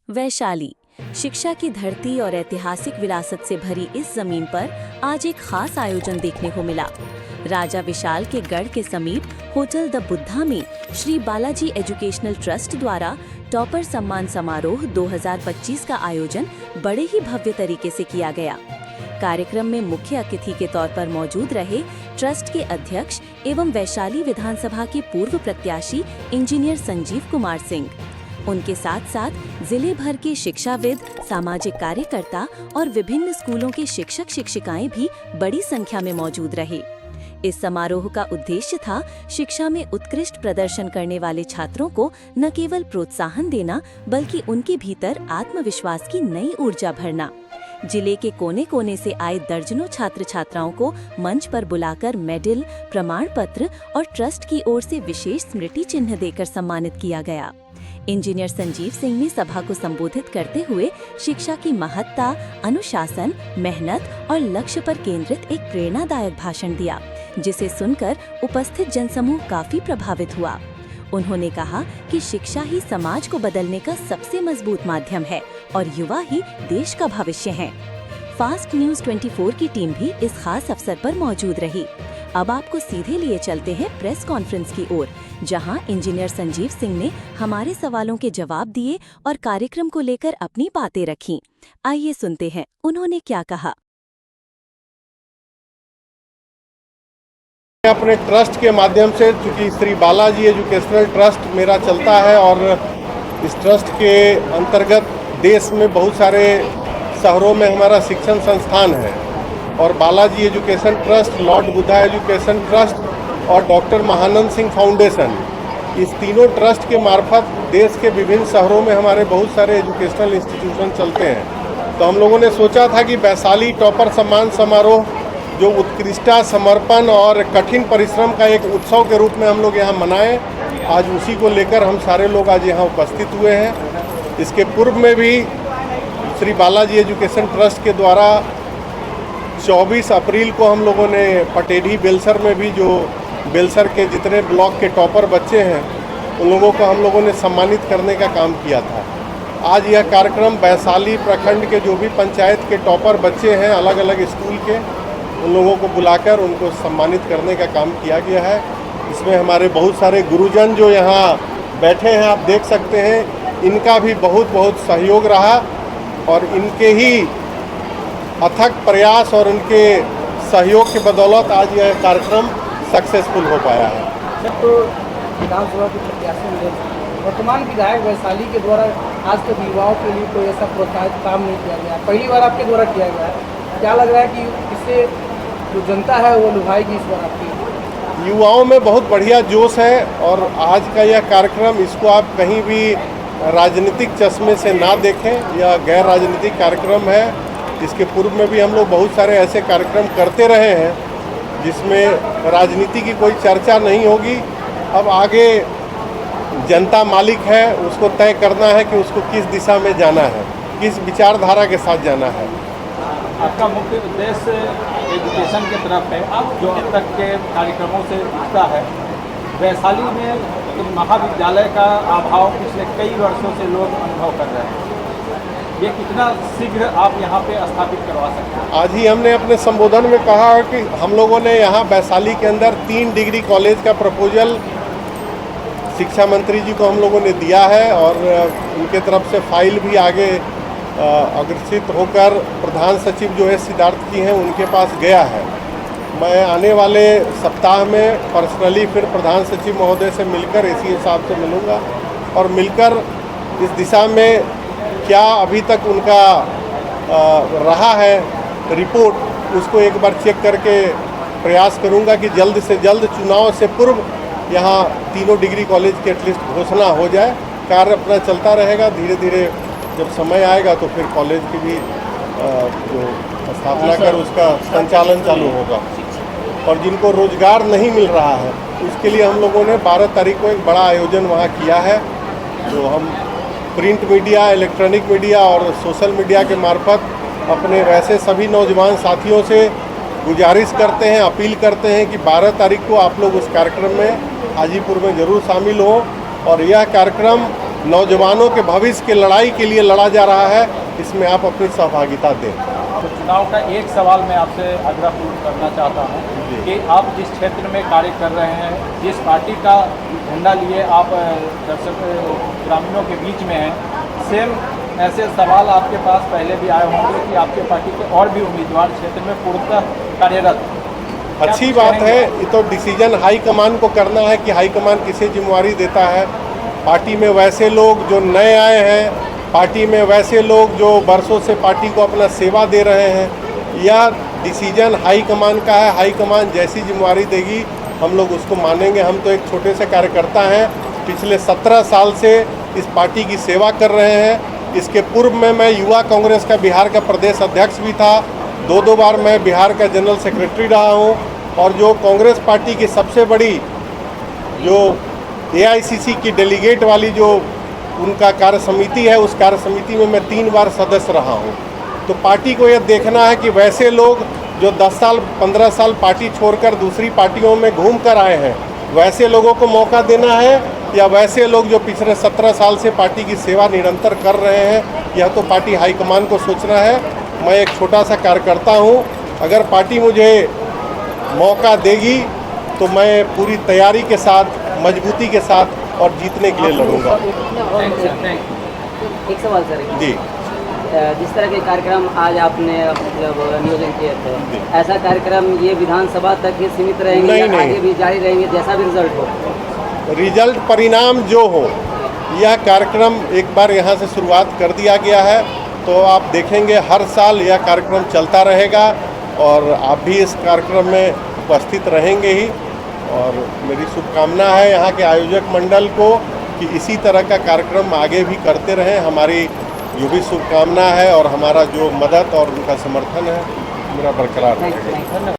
वैशाली शिक्षा की धरती और ऐतिहासिक विरासत से भरी इस जमीन पर आज एक खास आयोजन देखने को मिला। राजा विशाल के गढ़ के समीप होटल द बुद्धा में श्री बालाजी एजुकेशनल ट्रस्ट द्वारा टॉपर सम्मान समारोह 2025 का आयोजन बड़े ही भव्य तरीके से किया गया। कार्यक्रम में मुख्य अतिथि के तौर पर मौजूद रहे ट्रस्ट के अध्यक्ष एवं वैशाली विधानसभा के पूर्व प्रत्याशी इंजीनियर संजीव कुमार सिंह। उनके साथ साथ जिले भर के शिक्षाविद, सामाजिक कार्यकर्ता और विभिन्न स्कूलों के शिक्षक शिक्षिकाएं भी बड़ी संख्या में मौजूद रहे। इस समारोह का उद्देश्य था शिक्षा में उत्कृष्ट प्रदर्शन करने वाले छात्रों को न केवल प्रोत्साहन देना बल्कि उनके भीतर आत्मविश्वास की नई ऊर्जा भरना। जिले के कोने कोने से आए दर्जनों छात्र छात्राओं को मंच पर बुलाकर मेडल, प्रमाण पत्र और ट्रस्ट की ओर से विशेष स्मृति चिन्ह देकर सम्मानित किया गया। इंजीनियर संजीव सिंह ने सभा को संबोधित करते हुए शिक्षा की महत्ता, अनुशासन, मेहनत और लक्ष्य पर केंद्रित एक प्रेरणादायक भाषण दिया, जिसे सुनकर उपस्थित जनसमूह काफी प्रभावित हुआ। उन्होंने कहा कि शिक्षा ही समाज को बदलने का सबसे मजबूत माध्यम है और युवा ही देश का भविष्य हैं। फास्ट न्यूज 24 की टीम भी इस खास अवसर पर मौजूद रही। अब आपको सीधे लिए चलते हैं प्रेस कॉन्फ्रेंस की ओर, जहां इंजीनियर संजीव सिंह ने हमारे सवालों के जवाब दिए और कार्यक्रम को लेकर अपनी बातें रखीं। आइए सुनते हैं उन्होंने क्या कहा। अपने ट्रस्ट के माध्यम से, चूँकि श्री बालाजी एजुकेशनल ट्रस्ट मेरा चलता है और इस ट्रस्ट के अंतर्गत देश में बहुत सारे शहरों में हमारा शिक्षण संस्थान है और Balaji education trust, Lord Buddha education trust और डॉक्टर महानंद सिंह फाउंडेशन, इस तीनों ट्रस्ट के मार्फत देश के विभिन्न शहरों में हमारे बहुत सारे एजुकेशनल इंस्टीट्यूशन चलते हैं। तो हम लोगों ने सोचा था कि वैशाली टॉपर सम्मान समारोह जो उत्कृष्टता, समर्पण और कठिन परिश्रम का एक उत्सव के रूप में हम लोग यहाँ मनाएं। आज उसी को लेकर हम सारे लोग आज यहाँ उपस्थित हुए हैं। इसके पूर्व में भी श्री बालाजी एजुकेशन ट्रस्ट के द्वारा 24 अप्रैल को हम लोगों ने पटेढ़ी बेलसर में भी, जो बेलसर के जितने ब्लॉक के टॉपर बच्चे हैं उन लोगों को हम लोगों ने सम्मानित करने का काम किया था। आज यह कार्यक्रम वैशाली प्रखंड के जो भी पंचायत के टॉपर बच्चे हैं अलग अलग स्कूल के, उन लोगों को बुलाकर उनको सम्मानित करने का काम किया गया है। इसमें हमारे बहुत सारे गुरुजन जो यहाँ बैठे हैं, आप देख सकते हैं, इनका भी बहुत बहुत सहयोग रहा और इनके ही अथक प्रयास और उनके सहयोग के बदौलत आज यह कार्यक्रम सक्सेसफुल हो पाया है। सर, तो विधानसभा के प्रत्याशी मिले, वर्तमान विधायक वैशाली के द्वारा आज तक युवाओं के लिए कोई ऐसा प्रोत्साहित काम नहीं किया गया, पहली बार आपके द्वारा किया गया है। क्या लग रहा है कि इससे जो जनता है वो लुभाएगी इस बार आपकी? युवाओं में बहुत बढ़िया जोश है और आज का यह कार्यक्रम, इसको आप कहीं भी राजनीतिक चश्मे से ना देखें, यह गैर राजनीतिक कार्यक्रम है। इसके पूर्व में भी हम लोग बहुत सारे ऐसे कार्यक्रम करते रहे हैं जिसमें राजनीति की कोई चर्चा नहीं होगी। अब आगे जनता मालिक है, उसको तय करना है कि उसको किस दिशा में जाना है, किस विचारधारा के साथ जाना है। आपका मुख्य उद्देश्य एजुकेशन की तरफ है, जो अब तक के कार्यक्रमों से दिखता है। वैशाली में महाविद्यालय का अभाव पिछले कई वर्षों से लोग अनुभव कर रहे हैं, ये कितना शीघ्र आप यहाँ पे स्थापित करवा सकते हैं? आज ही हमने अपने संबोधन में कहा कि हम लोगों ने यहाँ वैशाली के अंदर 3 डिग्री कॉलेज का प्रपोजल शिक्षा मंत्री जी को हम लोगों ने दिया है और उनके तरफ से फाइल भी आगे अग्रसित होकर प्रधान सचिव जो है सिद्धार्थ जी हैं उनके पास गया है। मैं आने वाले सप्ताह में पर्सनली फिर प्रधान सचिव महोदय से मिलकर इसी हिसाब से मिलूँगा और मिलकर इस दिशा में क्या अभी तक उनका रहा है रिपोर्ट, उसको एक बार चेक करके प्रयास करूँगा कि जल्द से जल्द चुनाव से पूर्व यहाँ तीनों डिग्री कॉलेज की एटलीस्ट घोषणा हो जाए। कार्य अपना चलता रहेगा, धीरे धीरे जब समय आएगा तो फिर कॉलेज की भी जो स्थापना कर उसका संचालन चालू होगा। और जिनको रोजगार नहीं मिल रहा है उसके लिए हम लोगों ने 12 तारीख को एक बड़ा आयोजन वहाँ किया है, जो हम प्रिंट मीडिया, इलेक्ट्रॉनिक मीडिया और सोशल मीडिया के मार्फत अपने वैसे सभी नौजवान साथियों से गुजारिश करते हैं, अपील करते हैं कि 12 तारीख को आप लोग उस कार्यक्रम में हाजीपुर में ज़रूर शामिल हो और यह कार्यक्रम नौजवानों के भविष्य की लड़ाई के लिए लड़ा जा रहा है, इसमें आप अपनी सहभागिता दें। तो चुनाव का एक सवाल मैं आपसे आग्रहपूर्वक करना चाहता हूँ कि आप जिस क्षेत्र में कार्य कर रहे हैं, जिस पार्टी का झंडा लिए आप दर्शक ग्रामीणों के बीच में हैं, सेम ऐसे सवाल आपके पास पहले भी आए होंगे कि आपके पार्टी के और भी उम्मीदवार क्षेत्र में पूर्णतः कार्यरत। अच्छी बात है, ये तो डिसीजन हाईकमान को करना है कि हाईकमान किसे जिम्मेवारी देता है। पार्टी में वैसे लोग जो नए आए हैं, पार्टी में वैसे लोग जो वर्षों से पार्टी को अपना सेवा दे रहे हैं, यह डिसीजन हाईकमान का है। हाईकमान जैसी जिम्मेवारी देगी हम लोग उसको मानेंगे। हम तो एक छोटे से कार्यकर्ता हैं, पिछले 17 साल से इस पार्टी की सेवा कर रहे हैं। इसके पूर्व में मैं युवा कांग्रेस का बिहार का प्रदेश अध्यक्ष भी था, 2 बार मैं बिहार का जनरल सेक्रेटरी रहा हूँ। और जो कांग्रेस पार्टी की सबसे बड़ी जो AICC की डेलीगेट वाली जो उनका कार्य समिति है, उस कार्य समिति में मैं 3 बार सदस्य रहा हूँ। तो पार्टी को यह देखना है कि वैसे लोग जो 10 साल 15 साल पार्टी छोड़कर दूसरी पार्टियों में घूम कर आए हैं, वैसे लोगों को मौका देना है या वैसे लोग जो पिछले 17 साल से पार्टी की सेवा निरंतर कर रहे हैं, यह तो पार्टी हाईकमान को सोचना है। मैं एक छोटा सा कार्यकर्ता हूँ, अगर पार्टी मुझे मौका देगी तो मैं पूरी तैयारी के साथ, मजबूती के साथ और जीतने के लिए लड़ूंगा। एक सवाल सर जी, जिस तरह के कार्यक्रम आज आपने मतलब नियोजन किए थे, ऐसा कार्यक्रम ये विधानसभा तक ही सीमित रहेंगे नहीं, या नहीं। आगे भी जारी रहेंगे जैसा भी रिजल्ट हो? रिजल्ट परिणाम जो हो, यह कार्यक्रम एक बार यहाँ से शुरुआत कर दिया गया है, तो आप देखेंगे हर साल यह कार्यक्रम चलता रहेगा और आप भी इस कार्यक्रम में उपस्थित रहेंगे ही। और मेरी शुभकामना है यहाँ के आयोजक मंडल को कि इसी तरह का कार्यक्रम आगे भी करते रहें। हमारी जो भी शुभकामना है और हमारा जो मदद और उनका समर्थन है मेरा बरकरार रहेगा। धन्यवाद।